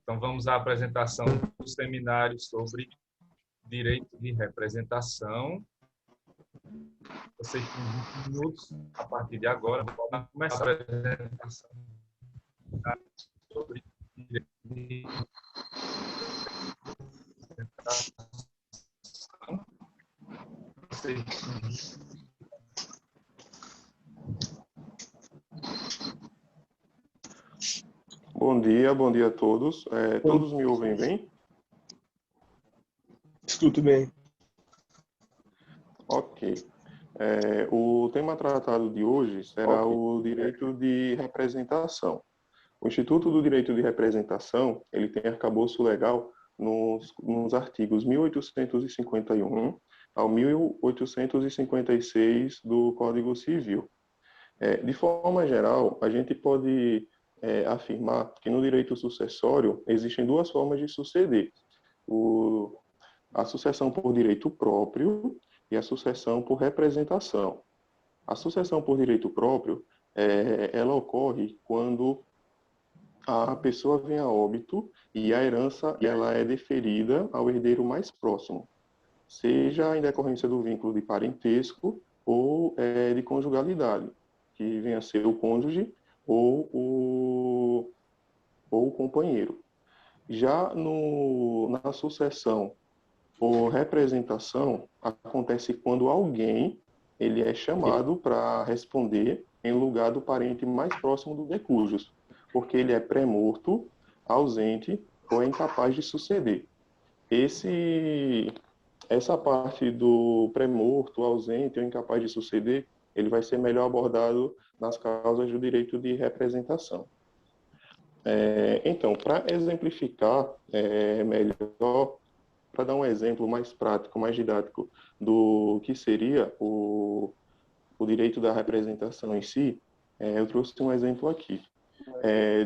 Então, vamos à apresentação do seminário sobre direito de representação. Vocês têm 20 minutos a partir de agora. Vamos começar a apresentação sobre direito de representação. Bom dia a todos. Todos me ouvem bem? Escuto bem. Ok. O tema tratado de hoje será o direito de representação. O Instituto do Direito de Representação, ele tem arcabouço legal nos artigos 1851 ao 1856 do Código Civil. De forma geral, a gente pode afirmar que no direito sucessório existem duas formas de suceder: a sucessão por direito próprio e a sucessão por representação. A sucessão por direito próprio, ela ocorre quando a pessoa vem a óbito e a herança ela é deferida ao herdeiro mais próximo, seja em decorrência do vínculo de parentesco ou de conjugalidade, que venha a ser o cônjuge ou o companheiro. Já na sucessão por representação, acontece quando alguém ele é chamado para responder em lugar do parente mais próximo do decujus, porque ele é pré-morto, ausente ou é incapaz de suceder. Essa parte do pré-morto, ausente ou incapaz de suceder, ele vai ser melhor abordado nas causas do direito de representação. Então, para exemplificar melhor, para dar um exemplo mais prático, mais didático do que seria o direito da representação em si, eu trouxe um exemplo aqui.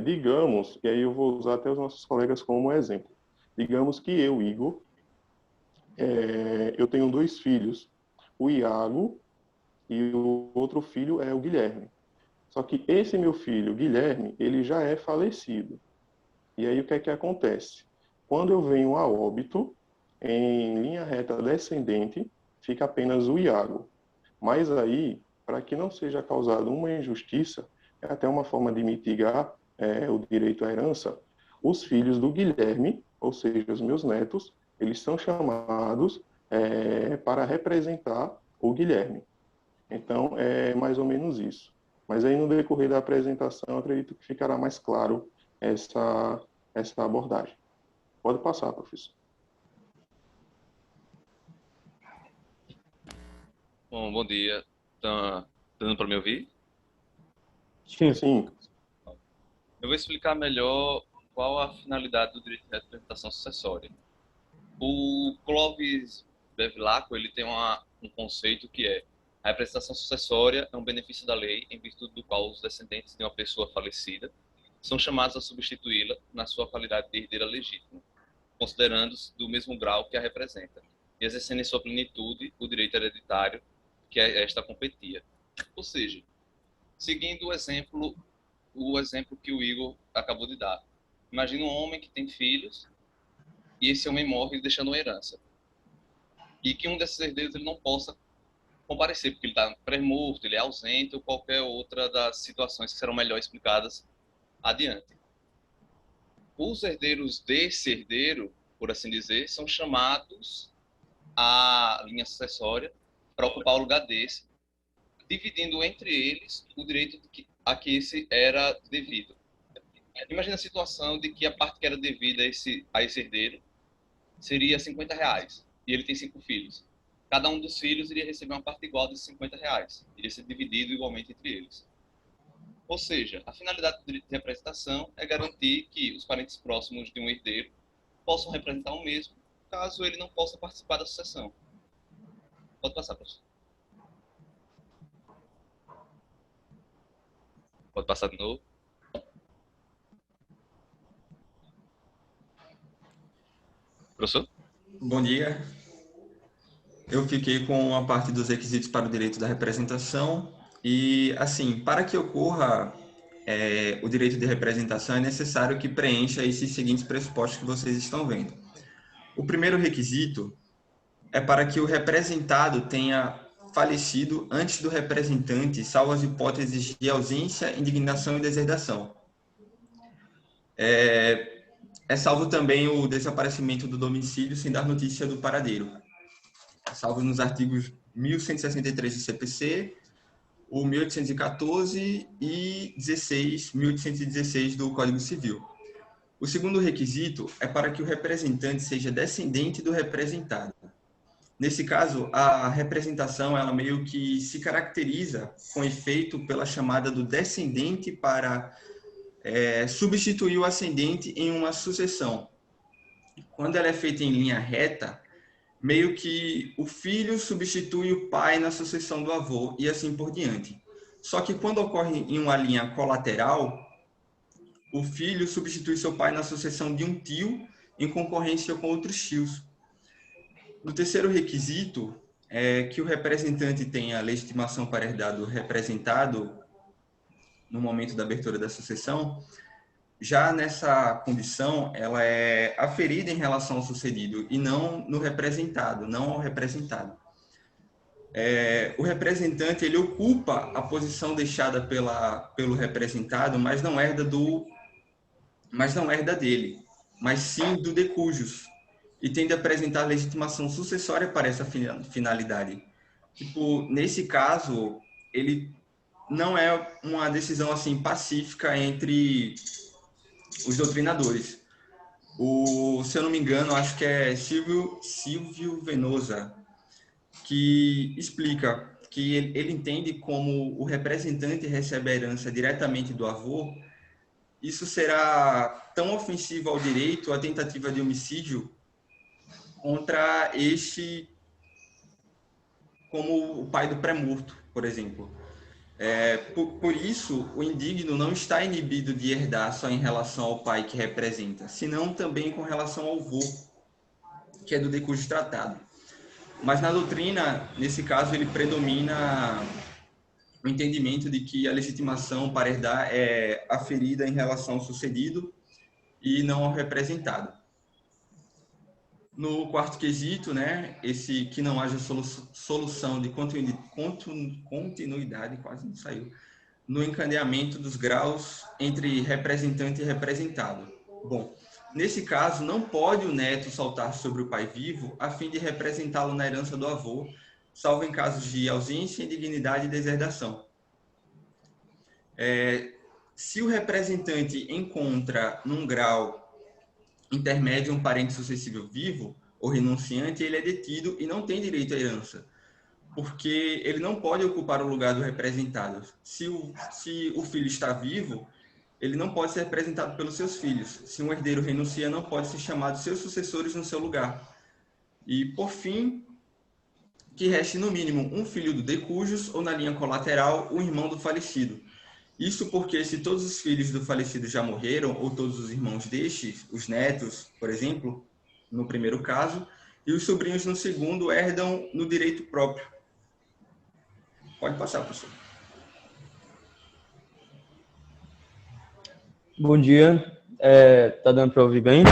Digamos, e aí eu vou usar até os nossos colegas como exemplo. Digamos que eu, Igor, eu tenho 2 filhos, o Iago e o outro filho é o Guilherme. Só que esse meu filho, Guilherme, ele já é falecido. E aí o que é que acontece? Quando eu venho a óbito, em linha reta descendente, fica apenas o Iago. Mas aí, para que não seja causada uma injustiça, é até uma forma de mitigar o direito à herança, os filhos do Guilherme, ou seja, os meus netos, eles são chamados para representar o Guilherme. Então, é mais ou menos isso. Mas aí, no decorrer da apresentação, acredito que ficará mais claro essa abordagem. Pode passar, professor. Bom dia. Tá dando para me ouvir? Sim. Eu vou explicar melhor qual a finalidade do direito de representação sucessória. O Clovis Bevilacqua, ele tem um conceito que é: a representação sucessória é um benefício da lei em virtude do qual os descendentes de uma pessoa falecida são chamados a substituí-la na sua qualidade de herdeira legítima, considerando-se do mesmo grau que a representa, e exercendo em sua plenitude o direito hereditário que esta competia. Ou seja, seguindo o exemplo que o Igor acabou de dar. Imagina um homem que tem filhos e esse homem morre deixando uma herança. E que um desses herdeiros ele não possa comparecer, porque ele está pré-morto, ele é ausente ou qualquer outra das situações que serão melhor explicadas adiante. Os herdeiros desse herdeiro, por assim dizer, são chamados à linha sucessória para ocupar o lugar desse, dividindo entre eles o direito a que esse era devido. Imagina a situação de que a parte que era devida a esse herdeiro seria R$50, e ele tem 5 filhos. Cada um dos filhos iria receber uma parte igual desses R$50, iria ser dividido igualmente entre eles. Ou seja, a finalidade do direito de representação é garantir que os parentes próximos de um herdeiro possam representar o mesmo, caso ele não possa participar da sucessão. Pode passar, professor. Pode passar de novo. Professor? Bom dia. Eu fiquei com a parte dos requisitos para o direito da representação e, assim, para que ocorra o direito de representação, é necessário que preencha esses seguintes pressupostos que vocês estão vendo. O primeiro requisito é para que o representado tenha falecido antes do representante, salvo as hipóteses de ausência, indignação e deserdação. É salvo também o desaparecimento do domicílio sem dar notícia do paradeiro. É salvo nos artigos 1163 do CPC, o 1814 e 1816 do Código Civil. O segundo requisito é para que o representante seja descendente do representado. Nesse caso, a representação, ela meio que se caracteriza com efeito pela chamada do descendente para substituir o ascendente em uma sucessão. Quando ela é feita em linha reta, meio que o filho substitui o pai na sucessão do avô e assim por diante. Só que quando ocorre em uma linha colateral, o filho substitui seu pai na sucessão de um tio em concorrência com outros tios. No terceiro requisito, é que o representante tenha legitimação para herdar do representado no momento da abertura da sucessão. Já nessa condição, ela é aferida em relação ao sucedido e não no representado, não ao representado. O representante, ele ocupa a posição deixada pelo representado, mas não herda dele, mas sim do de cujus, e tende a apresentar legitimação sucessória para essa finalidade. Tipo, nesse caso, ele não é uma decisão assim pacífica entre os doutrinadores. Se eu não me engano, acho que é Silvio Venosa, que explica que ele entende como o representante recebe a herança diretamente do avô, isso será tão ofensivo ao direito, a tentativa de homicídio contra este, como o pai do pré-morto, por exemplo. Por isso, o indigno não está inibido de herdar só em relação ao pai que representa, senão também com relação ao avô, que é do de cujo tratado. Mas na doutrina, nesse caso, ele predomina o entendimento de que a legitimação para herdar é aferida em relação ao sucedido e não ao representado. No quarto quesito, né, esse que não haja solução de continuidade, quase não saiu, no encadeamento dos graus entre representante e representado. Bom, nesse caso, não pode o neto saltar sobre o pai vivo a fim de representá-lo na herança do avô, salvo em casos de ausência, indignidade e deserdação. Se o representante encontra num grau intermédio um parente sucessível vivo ou renunciante, ele é detido e não tem direito à herança, porque ele não pode ocupar o lugar do representado. Se o filho está vivo, ele não pode ser representado pelos seus filhos. Se um herdeiro renuncia, não pode ser chamado seus sucessores no seu lugar. E, por fim, que reste no mínimo um filho do de cujus ou, na linha colateral, um irmão do falecido. Isso porque se todos os filhos do falecido já morreram, ou todos os irmãos destes, os netos, por exemplo, no primeiro caso, e os sobrinhos no segundo herdam no direito próprio. Pode passar, professor. Bom dia. Tá dando para ouvir bem?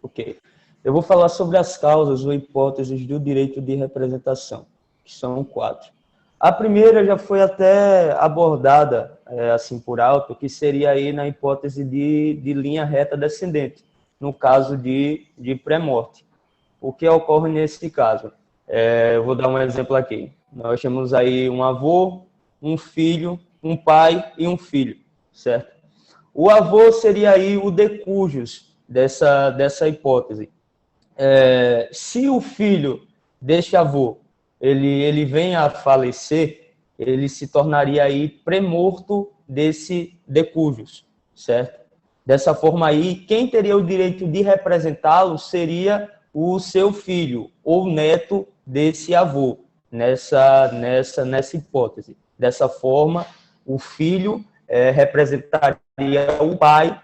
Ok. Eu vou falar sobre as causas ou hipóteses do direito de representação, que são 4. A primeira já foi até abordada, assim por alto, que seria aí na hipótese de linha reta descendente, no caso de pré-morte. O que ocorre nesse caso? Eu vou dar um exemplo aqui. Nós temos aí um avô, um filho, um pai e um filho, certo? O avô seria aí o de cujus dessa hipótese. Se o filho deste avô ele vem a falecer, ele se tornaria aí pré-morto desse de cujus, certo? Dessa forma aí, quem teria o direito de representá-lo seria o seu filho ou neto desse avô, nessa hipótese. Dessa forma, o filho representaria o pai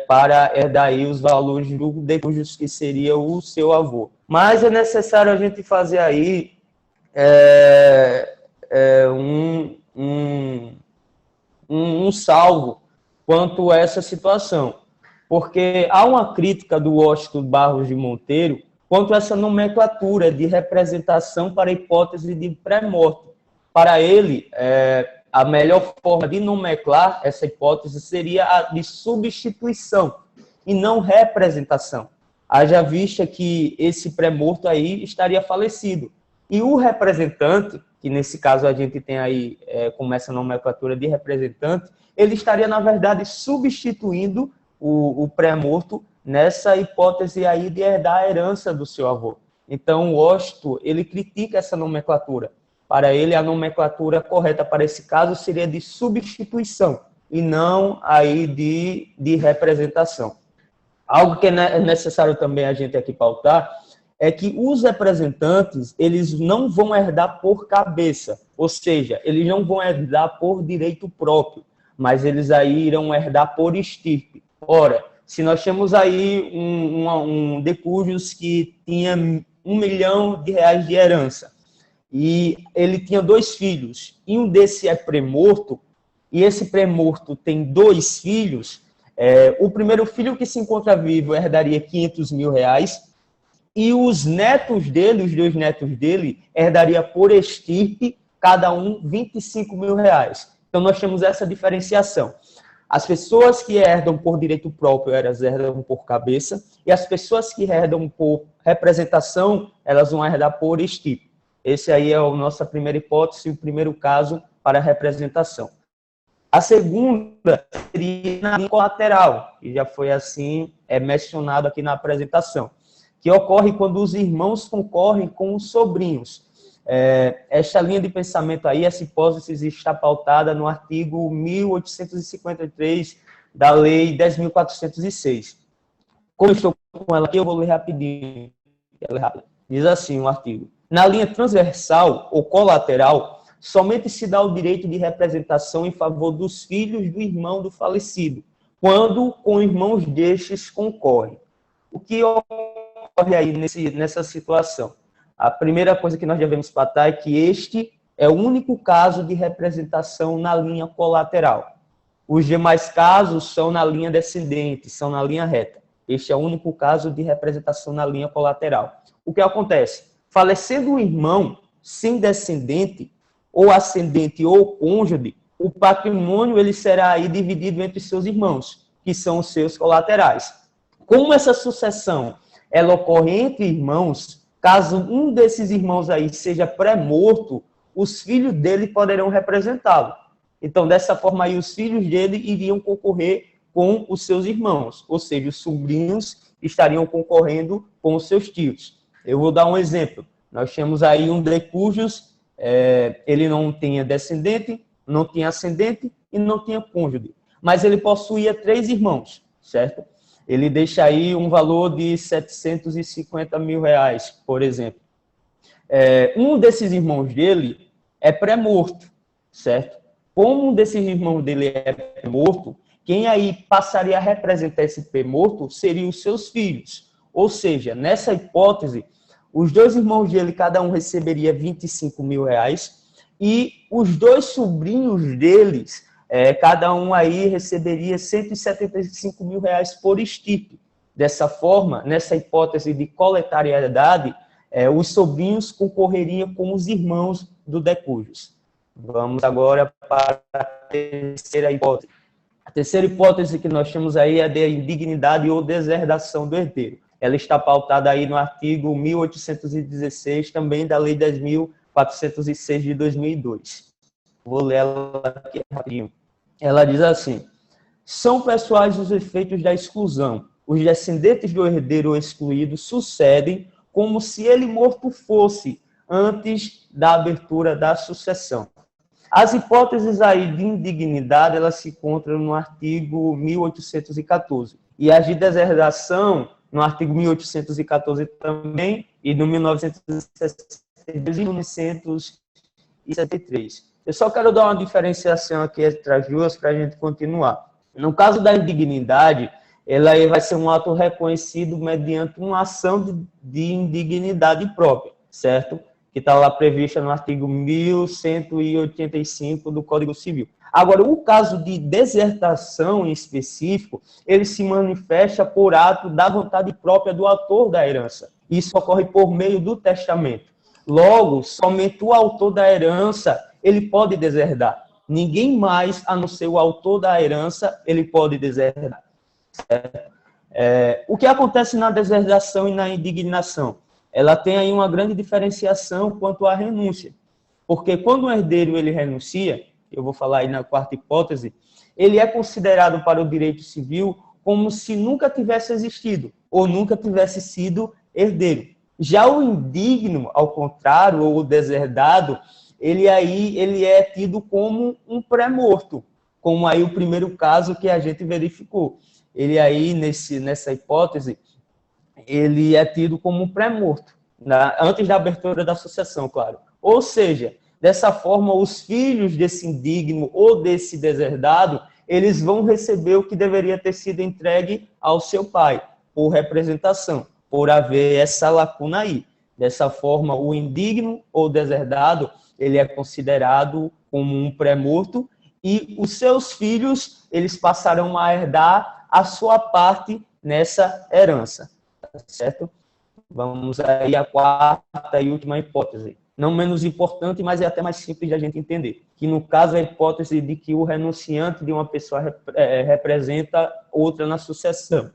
para herdar aí os valores do de cujus, que seria o seu avô. Mas é necessário a gente fazer aí um salvo quanto a essa situação, porque há uma crítica do Washington Barros de Monteiro quanto a essa nomenclatura de representação para a hipótese de pré-morte. Para ele, a melhor forma de nomenclar essa hipótese seria a de substituição e não representação. Haja vista que esse pré-morto aí estaria falecido. E o representante, que nesse caso a gente tem aí como essa nomenclatura de representante, ele estaria, na verdade, substituindo o pré-morto nessa hipótese aí de herdar a herança do seu avô. Então, o Washington, ele critica essa nomenclatura. Para ele, a nomenclatura correta para esse caso seria de substituição e não aí de representação. Algo que é necessário também a gente aqui pautar é que os representantes, eles não vão herdar por cabeça, ou seja, eles não vão herdar por direito próprio, mas eles aí irão herdar por estirpe. Ora, se nós temos aí um decujus que tinha R$1 milhão de herança, e ele tinha 2 filhos, e um desse é pré-morto, e esse pré-morto tem 2 filhos, o primeiro filho que se encontra vivo herdaria R$500 mil, e os netos dele, os 2 netos dele, herdaria por estirpe, cada um R$25 mil. Então, nós temos essa diferenciação. As pessoas que herdam por direito próprio, elas herdam por cabeça, e as pessoas que herdam por representação, elas vão herdar por estirpe. Esse aí é a nossa primeira hipótese, o primeiro caso para representação. A segunda seria na linha colateral, que já foi assim mencionado aqui na apresentação, que ocorre quando os irmãos concorrem com os sobrinhos. Esta linha de pensamento aí, essa hipótese está pautada no artigo 1853 da Lei 10.406. Como eu estou com ela aqui, eu vou ler rapidinho. Diz assim o artigo: na linha transversal ou colateral, somente se dá o direito de representação em favor dos filhos do irmão do falecido, quando com irmãos destes concorrem. O que ocorre aí nessa situação? A primeira coisa que nós devemos tratar é que este é o único caso de representação na linha colateral. Os demais casos são na linha descendente, são na linha reta. Este é o único caso de representação na linha colateral. O que acontece? Falecendo um irmão sem descendente, ou ascendente ou cônjuge, o patrimônio ele será aí dividido entre seus irmãos, que são os seus colaterais. Como essa sucessão ela ocorre entre irmãos, caso um desses irmãos aí seja pré-morto, os filhos dele poderão representá-lo. Então, dessa forma aí, os filhos dele iriam concorrer com os seus irmãos, ou seja, os sobrinhos estariam concorrendo com os seus tios. Eu vou dar um exemplo. Nós temos aí um decujus, ele não tinha descendente, não tinha ascendente e não tinha cônjuge, mas ele possuía 3 irmãos, certo? Ele deixa aí um valor de R$750 mil, por exemplo. Um desses irmãos dele é pré-morto, certo? Como um desses irmãos dele é pré-morto, quem aí passaria a representar esse pré-morto seriam os seus filhos. Ou seja, nessa hipótese, os 2 irmãos dele, cada um receberia R$25 mil, e os 2 sobrinhos deles, cada um aí receberia R$175 mil por estirpe. Dessa forma, nessa hipótese de coletariedade, os sobrinhos concorreriam com os irmãos do decujus. Vamos agora para a terceira hipótese. A terceira hipótese que nós temos aí é a de indignidade ou deserdação do herdeiro. Ela está pautada aí no artigo 1816, também da Lei 10.406 de 2002. Vou ler ela aqui rapidinho. Ela diz assim: são pessoais os efeitos da exclusão. Os descendentes do herdeiro excluído sucedem como se ele morto fosse antes da abertura da sucessão. As hipóteses aí de indignidade, elas se encontram no artigo 1814. E as de deserdação, no artigo 1814 também, e no 1962 e 1973. Eu só quero dar uma diferenciação aqui entre as duas para a gente continuar. No caso da indignidade, ela vai ser um ato reconhecido mediante uma ação de indignidade própria, certo? que está lá prevista no artigo 1185 do Código Civil. Agora, o caso de desertação em específico, ele se manifesta por ato da vontade própria do autor da herança. Isso ocorre por meio do testamento. Logo, somente o autor da herança, ele pode deserdar. Ninguém mais, a não ser o autor da herança, ele pode deserdar. O que acontece na deserdação e na indignação? Ela tem aí uma grande diferenciação quanto à renúncia. Porque quando o herdeiro ele renuncia, eu vou falar aí na quarta hipótese, ele é considerado para o direito civil como se nunca tivesse existido ou nunca tivesse sido herdeiro. Já o indigno, ao contrário, ou o deserdado, ele é tido como um pré-morto, como aí o primeiro caso que a gente verificou. Ele aí, nessa hipótese, ele é tido como um pré-morto, antes da abertura da sucessão, claro. Ou seja, dessa forma, os filhos desse indigno ou desse deserdado, eles vão receber o que deveria ter sido entregue ao seu pai, por representação, por haver essa lacuna aí. Dessa forma, o indigno ou deserdado, ele é considerado como um pré-morto e os seus filhos, eles passarão a herdar a sua parte nessa herança, certo? Vamos aí à quarta e última hipótese. Não menos importante, mas é até mais simples de a gente entender. Que, no caso, é a hipótese de que o renunciante de uma pessoa representa outra na sucessão.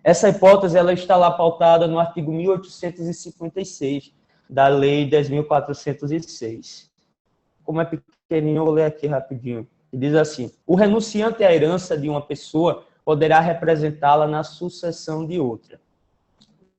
Essa hipótese ela está lá pautada no artigo 1856 da Lei 10.406. Como é pequenininho, eu vou ler aqui rapidinho. Diz assim: o renunciante à herança de uma pessoa poderá representá-la na sucessão de outra.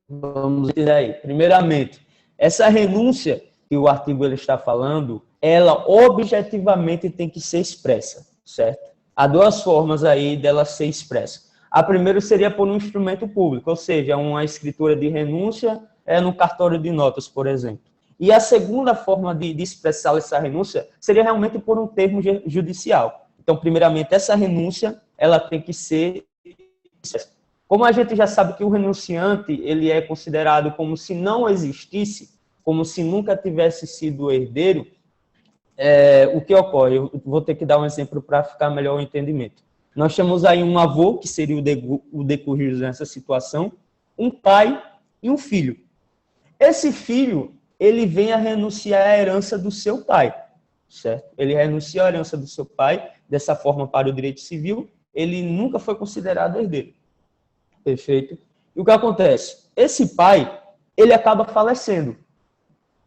Vamos ver aí. Primeiramente, essa renúncia que o artigo ele está falando, ela objetivamente tem que ser expressa, certo? Há duas formas aí dela ser expressa. A primeira seria por um instrumento público, ou seja, uma escritura de renúncia no cartório de notas, por exemplo. E a segunda forma de expressar essa renúncia seria realmente por um termo judicial. Então, primeiramente, essa renúncia ela tem que ser expressa. Como a gente já sabe que o renunciante ele é considerado como se não existisse, como se nunca tivesse sido herdeiro, o que ocorre? Eu vou ter que dar um exemplo para ficar melhor o entendimento. Nós temos aí um avô, que seria o decujus nessa situação, um pai e um filho. Esse filho, ele vem a renunciar à herança do seu pai, certo? Ele renuncia à herança do seu pai, dessa forma, para o direito civil, ele nunca foi considerado herdeiro. Perfeito? E o que acontece? Esse pai, ele acaba falecendo.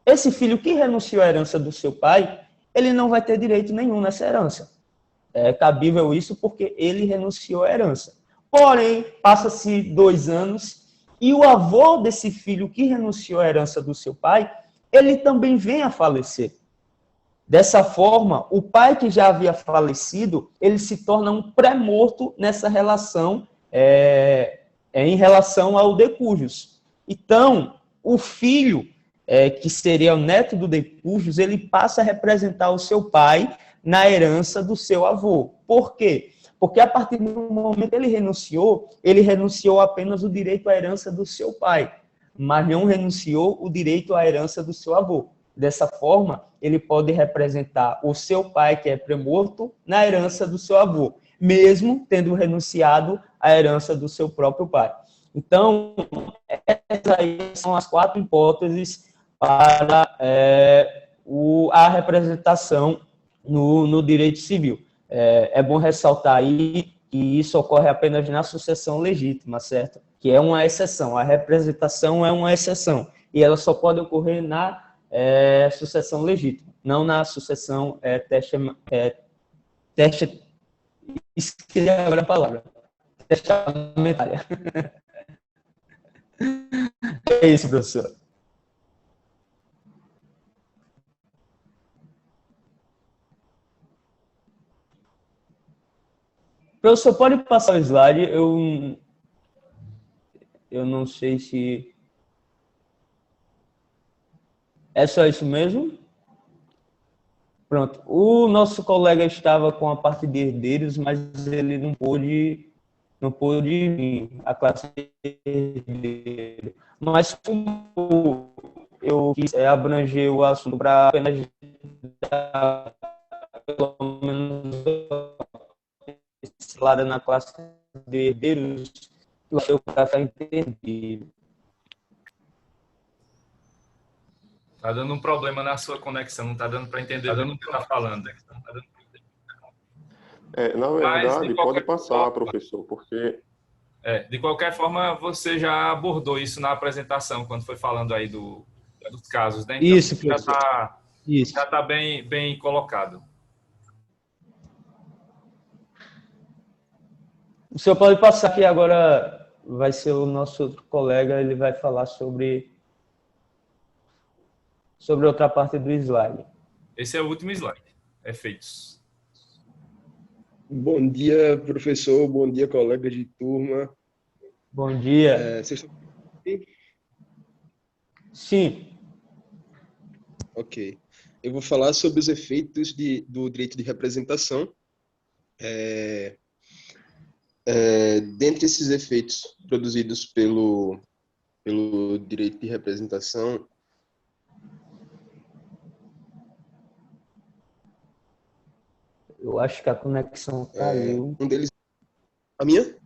Esse filho que renunciou à herança do seu pai, ele não vai ter direito nenhum nessa herança. É cabível isso porque ele renunciou à herança. Porém, passa-se 2 anos e o avô desse filho que renunciou à herança do seu pai, ele também vem a falecer. Dessa forma, o pai que já havia falecido, ele se torna um pré-morto nessa relação, em relação ao decujus. Então, o filho, que seria o neto do decujus, ele passa a representar o seu pai na herança do seu avô. Por quê? Porque a partir do momento que ele renunciou apenas o direito à herança do seu pai, mas não renunciou o direito à herança do seu avô. Dessa forma, ele pode representar o seu pai, que é pré-morto, na herança do seu avô, mesmo tendo renunciado à herança do seu próprio pai. Então, essas aí são as 4 hipóteses para a representação no direito civil. É bom ressaltar aí que isso ocorre apenas na sucessão legítima, certo? Que é uma exceção. A representação é uma exceção. E ela só pode ocorrer na sucessão legítima, não na sucessão esqueci agora a palavra. Testamentária. É isso, professor. Professor, pode passar o slide? Eu não sei se... É só isso mesmo? Pronto. O nosso colega estava com a parte de herdeiros, mas ele não pôde vir, a classe de herdeiro. Mas como eu quis abranger o assunto para apenas dar, pelo menos, esse lado na classe de herdeiros, que o seu café entendido. Tá dando um problema na sua conexão, não tá dando para entender bem o que está falando. Na verdade, pode passar, professor, porque... De qualquer forma, você já abordou isso na apresentação, quando foi falando aí dos casos, né? Então, Isso, professor. Já está bem colocado. O senhor pode passar aqui agora, vai ser o nosso outro colega, ele vai falar sobre outra parte do slide. Esse é o último slide, efeitos. Bom dia, professor, bom dia, colega de turma. Bom dia. Vocês estão bem? Sim. Ok. Eu vou falar sobre os efeitos do direito de representação. Dentre esses efeitos produzidos pelo direito de representação, Eu acho que a conexão caiu. um deles... A minha?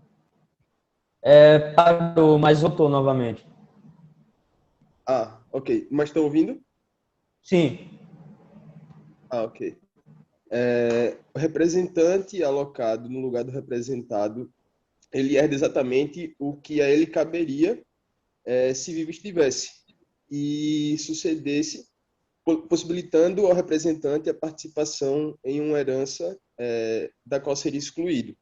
Parou, mas voltou novamente. Ok. Mas estão ouvindo? Sim. Ok. O representante alocado no lugar do representado, ele herda exatamente o que a ele caberia se vivo estivesse e sucedesse, possibilitando ao representante a participação em uma herança da qual seria excluído.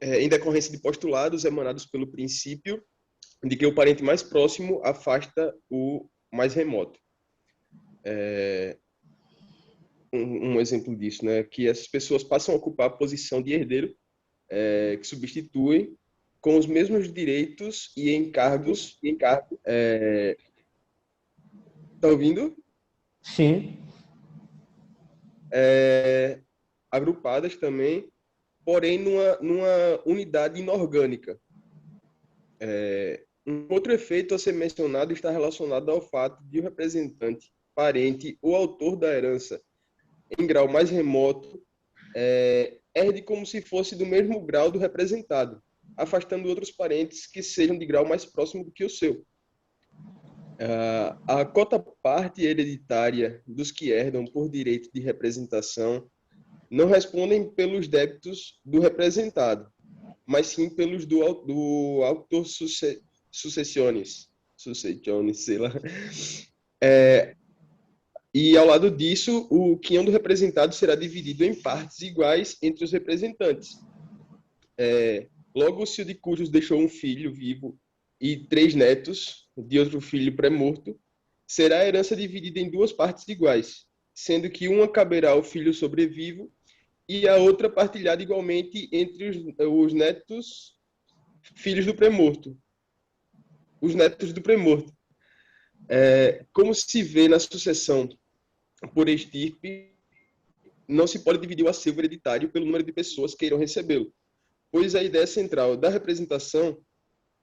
Em decorrência de postulados emanados pelo princípio de que o parente mais próximo afasta o mais remoto. Um exemplo disso, né, que essas pessoas passam a ocupar a posição de herdeiro, que substituem com os mesmos direitos e encargos. Tá ouvindo? Sim. Agrupadas também, porém numa unidade inorgânica. Um outro efeito a ser mencionado está relacionado ao fato de o representante, parente ou autor da herança em grau mais remoto herde como se fosse do mesmo grau do representado, afastando outros parentes que sejam de grau mais próximo do que o seu. A cota-parte hereditária dos que herdam por direito de representação não respondem pelos débitos do representado, mas sim pelos do autor sucessiones, sei lá. E, ao lado disso, o quinhão do representado será dividido em partes iguais entre os representantes. Logo, se o de cujos deixou um filho vivo e 3 netos de outro filho pré-morto, será a herança dividida em 2 partes iguais, sendo que uma caberá ao filho sobrevivo e a outra partilhada igualmente entre os netos, filhos do pré-morto. Os netos do pré-morto. Como se vê na sucessão por estirpe, não se pode dividir o acervo hereditário pelo número de pessoas que irão recebê-lo, pois a ideia central da representação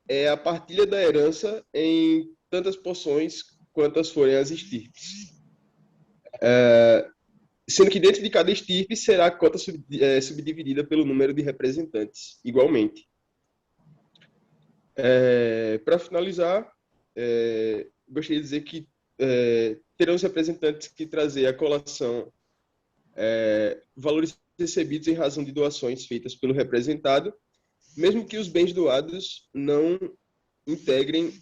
é a partilha da herança em tantas porções quantas forem as estirpes. Sendo que dentro de cada estirpe será a cota subdividida pelo número de representantes, igualmente. Para finalizar, gostaria de dizer que terão os representantes que trazer à colação valores recebidos em razão de doações feitas pelo representado, mesmo que os bens doados não integrem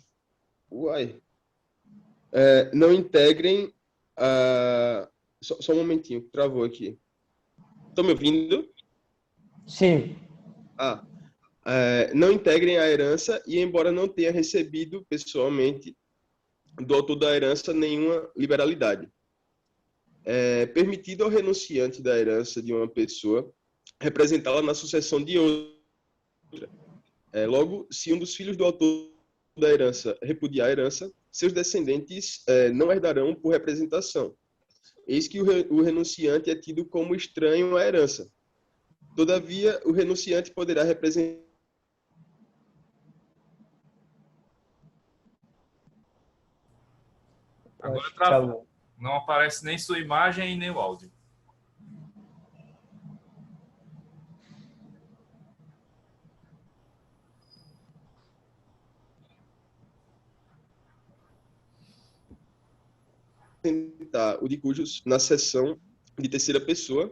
só um momentinho, travou aqui. Estão me ouvindo? Sim. Não integrem a herança e, embora não tenha recebido pessoalmente do autor da herança nenhuma liberalidade. Permitido ao renunciante da herança de uma pessoa representá-la na sucessão de outra. Logo, se um dos filhos do autor da herança repudiar a herança, seus descendentes não herdarão por representação. Eis que o renunciante é tido como estranho à herança. Todavia, o renunciante poderá representar Agora Tá travou. bom. Não aparece nem sua imagem e nem o áudio. Tentar o de cujos na seção de terceira pessoa.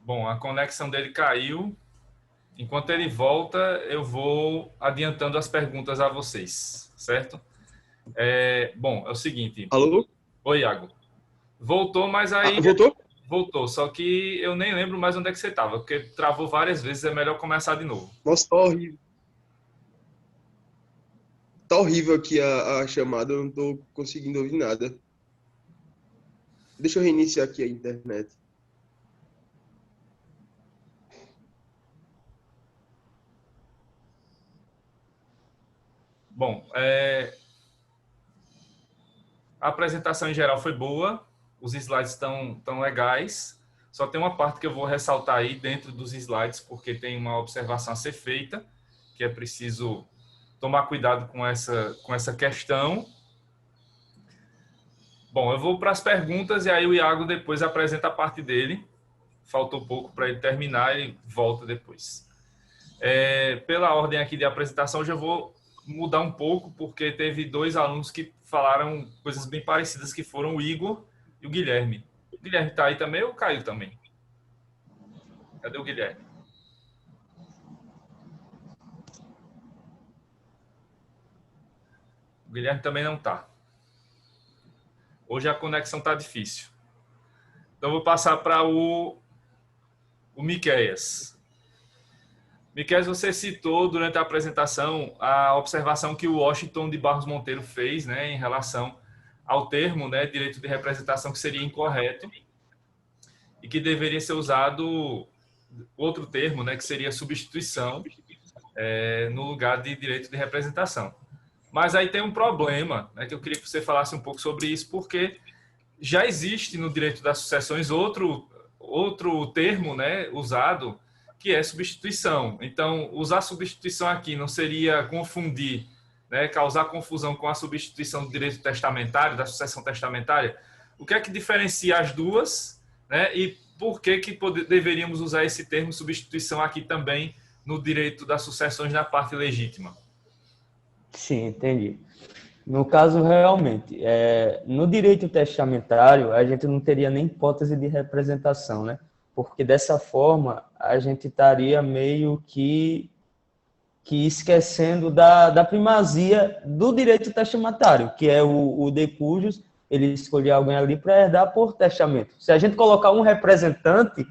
Bom, a conexão dele caiu. Enquanto ele volta, eu vou adiantando as perguntas a vocês, certo? Bom, é o seguinte. Alô? Oi, Iago. Voltou, mas aí... Voltou? Voltou, só que eu nem lembro mais onde é que você estava, porque travou várias vezes, é melhor começar de novo. Nossa, tá horrível. Tá horrível aqui a chamada, eu não tô conseguindo ouvir nada. Deixa eu reiniciar aqui a internet. Bom, a apresentação em geral foi boa, os slides estão legais, só tem uma parte que eu vou ressaltar aí dentro dos slides, porque tem uma observação a ser feita, que é preciso tomar cuidado com essa questão. Bom, eu vou para as perguntas e aí o Iago depois apresenta a parte dele. Faltou pouco para ele terminar e volta depois. Pela ordem aqui de apresentação, já vou mudar um pouco, porque teve 2 alunos que falaram coisas bem parecidas, que foram o Igor e o Guilherme. O Guilherme está aí também ou caiu também? Cadê o Guilherme? O Guilherme também não está. Hoje a conexão está difícil. Então, eu vou passar para o Miqueias. Miqueias, você citou durante a apresentação a observação que o Washington de Barros Monteiro fez, né, em relação ao termo, né, direito de representação, que seria incorreto e que deveria ser usado outro termo, né, que seria substituição, no lugar de direito de representação. Mas aí tem um problema, né, que eu queria que você falasse um pouco sobre isso, porque já existe no direito das sucessões outro termo, né, usado, que é substituição. Então, usar substituição aqui não seria confundir, né, causar confusão com a substituição do direito testamentário, da sucessão testamentária? O que é que diferencia as duas, né, e por que deveríamos usar esse termo substituição aqui também no direito das sucessões na parte legítima? Sim, entendi. No caso, realmente, no direito testamentário, a gente não teria nem hipótese de representação, né? Porque dessa forma, a gente estaria meio que esquecendo da primazia do direito testamentário, que é o de cujos, ele escolher alguém ali para herdar por testamento. Se a gente colocar um representante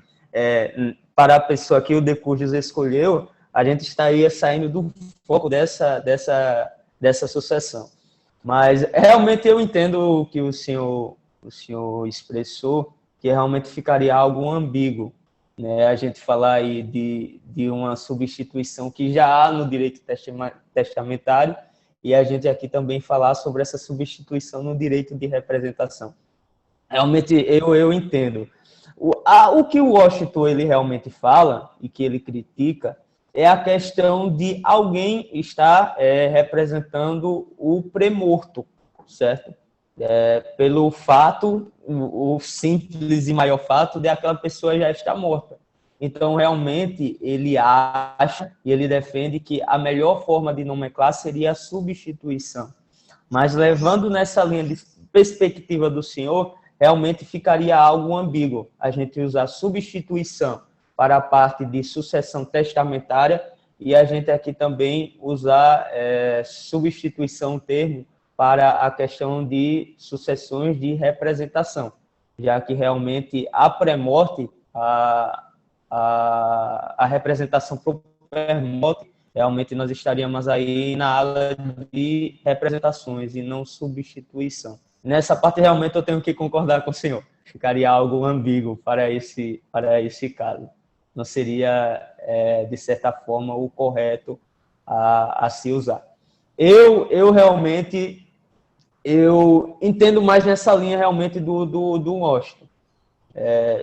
para a pessoa que o de cujos escolheu, a gente estaria saindo do foco dessa sucessão. Mas realmente eu entendo o que o senhor expressou, que realmente ficaria algo ambíguo, né? A gente falar aí de uma substituição que já há no direito testamentário e a gente aqui também falar sobre essa substituição no direito de representação. Realmente eu entendo. O que o Washington ele realmente fala e que ele critica é a questão de alguém estar representando o premorto, certo? Pelo fato, o simples e maior fato de aquela pessoa já estar morta. Então, realmente, ele acha e ele defende que a melhor forma de nomenclar seria a substituição. Mas, levando nessa linha de perspectiva do senhor, realmente ficaria algo ambíguo a gente usar substituição para a parte de sucessão testamentária e a gente aqui também usar substituição termo para a questão de sucessões de representação, já que realmente a pré-morte, a representação por pré-morte, realmente nós estaríamos aí na ala de representações e não substituição. Nessa parte realmente eu tenho que concordar com o senhor, ficaria algo ambíguo para esse caso. não seria, de certa forma, o correto a se usar. Eu realmente entendo mais nessa linha realmente do Washington.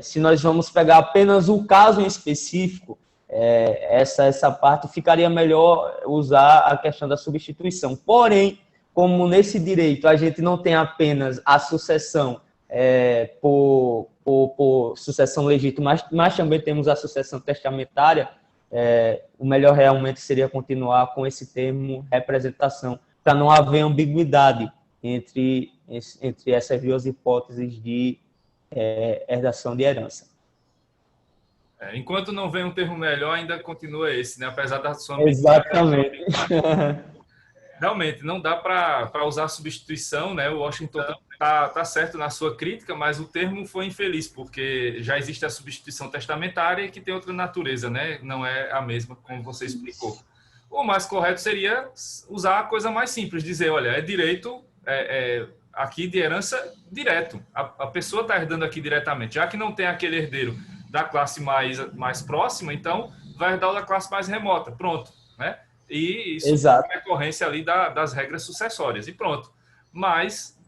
Se nós vamos pegar apenas o caso em específico, essa parte ficaria melhor usar a questão da substituição. Porém, como nesse direito a gente não tem apenas a sucessão por sucessão legítima, mas também temos a sucessão testamentária, o melhor realmente seria continuar com esse termo representação, para não haver ambiguidade entre essas duas hipóteses de herdação de herança. Enquanto não vem um termo melhor, ainda continua esse, né? Apesar da sua... Exatamente. Realmente, não dá para usar substituição, né? O Washington tá certo na sua crítica, mas o termo foi infeliz, porque já existe a substituição testamentária que tem outra natureza, né? Não é a mesma, como você explicou. O mais correto seria usar a coisa mais simples, dizer, olha, é direito aqui de herança direto. A pessoa está herdando aqui diretamente. Já que não tem aquele herdeiro da classe mais próxima, então vai herdar o da classe mais remota. Pronto, né? E isso é decorrência ali das regras sucessórias. E pronto. Mas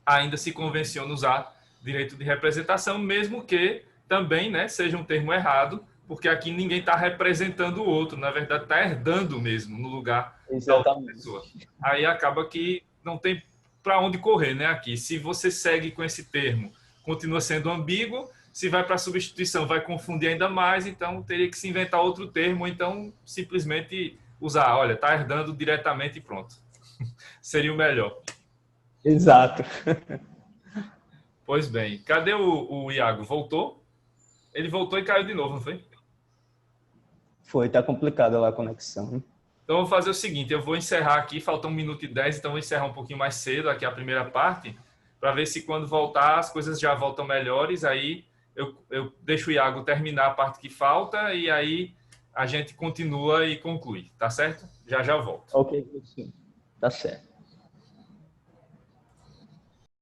ainda se convenciona usar direito de representação, mesmo que também, né, seja um termo errado, porque aqui ninguém está representando o outro, na verdade está herdando mesmo no lugar da outra pessoa. Aí acaba que não tem para onde correr, né? Aqui, se você segue com esse termo, continua sendo ambíguo. Se vai para a substituição, vai confundir ainda mais. Então teria que se inventar outro termo, ou então simplesmente usar, olha, está herdando diretamente e pronto. Seria o melhor. Exato. Pois bem, cadê o Iago? Voltou? Ele voltou e caiu de novo, não foi? Foi, tá complicada lá a conexão. Então, eu vou fazer o seguinte, eu vou encerrar aqui, falta 1 minuto e 10, então vou encerrar um pouquinho mais cedo aqui a primeira parte, para ver se quando voltar as coisas já voltam melhores, aí eu deixo o Iago terminar a parte que falta e aí a gente continua e conclui, tá certo? Já volto. Ok, tá certo.